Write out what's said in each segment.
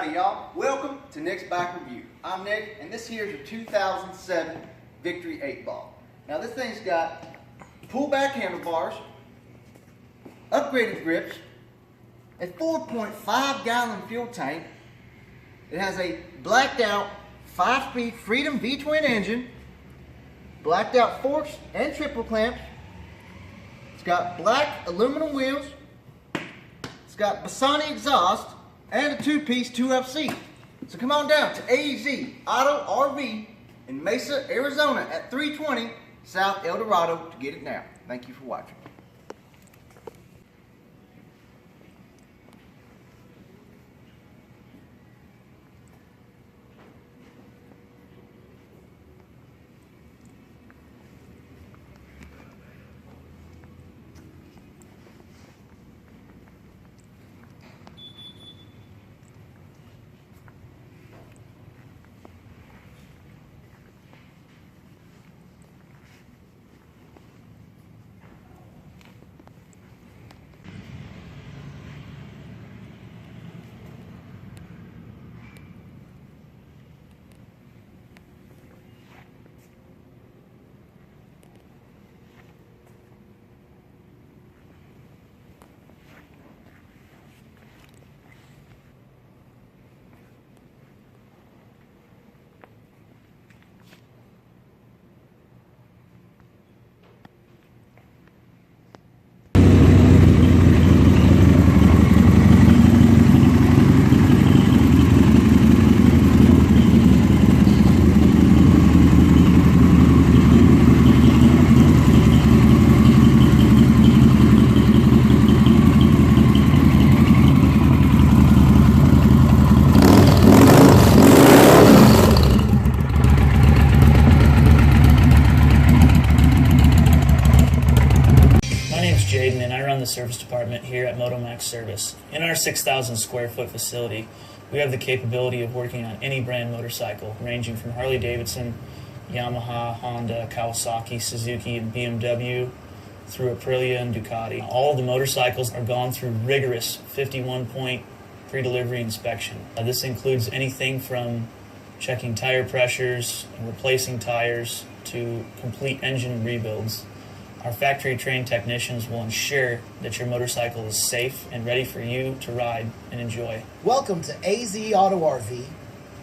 Howdy y'all, welcome to Nick's Bike Review. I'm Nick and this here is a 2007 Victory 8 Ball. Now this thing's got pullback handlebars, upgraded grips, a 4.5 gallon fuel tank. It has a blacked out 5-speed Freedom V-twin engine, blacked out forks and triple clamps. It's got black aluminum wheels. It's got Bassani exhaust and a 2-piece 2F seat. So come on down to AZ Auto RV in Mesa, Arizona at 320 South El Dorado to get it now. Thank you for watching. And I run the service department here at MotoMax Service. In our 6,000 square foot facility, we have the capability of working on any brand motorcycle, ranging from Harley Davidson, Yamaha, Honda, Kawasaki, Suzuki, and BMW, through Aprilia and Ducati. All of the motorcycles are gone through rigorous 51-point pre-delivery inspection. This includes anything from checking tire pressures and replacing tires to complete engine rebuilds. Our factory-trained technicians will ensure that your motorcycle is safe and ready for you to ride and enjoy. Welcome to AZ Auto RV,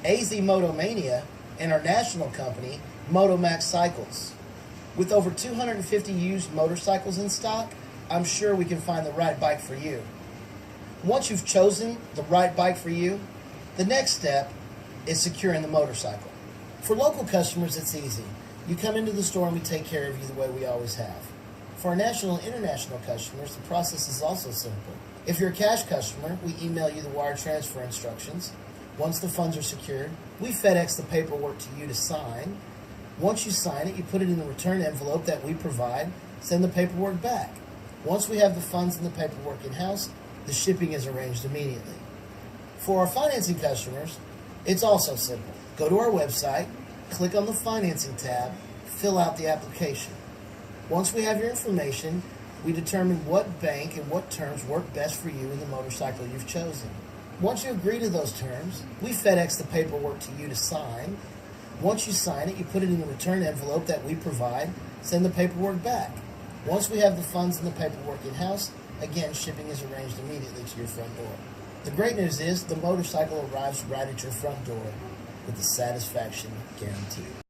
AZ Motomania, and our national company, MotoMax Cycles. With over 250 used motorcycles in stock, I'm sure we can find the right bike for you. Once you've chosen the right bike for you, the next step is securing the motorcycle. For local customers, it's easy. You come into the store and we take care of you the way we always have. For our national and international customers, the process is also simple. If you're a cash customer, we email you the wire transfer instructions. Once the funds are secured, we FedEx the paperwork to you to sign. Once you sign it, you put it in the return envelope that we provide, send the paperwork back. Once we have the funds and the paperwork in-house, the shipping is arranged immediately. For our financing customers, it's also simple. Go to our website, click on the financing tab, fill out the application. Once we have your information, we determine what bank and what terms work best for you and the motorcycle you've chosen. Once you agree to those terms, we FedEx the paperwork to you to sign. Once you sign it, you put it in the return envelope that we provide, send the paperwork back. Once we have the funds and the paperwork in-house, again, shipping is arranged immediately to your front door. The great news is the motorcycle arrives right at your front door with the satisfaction guaranteed.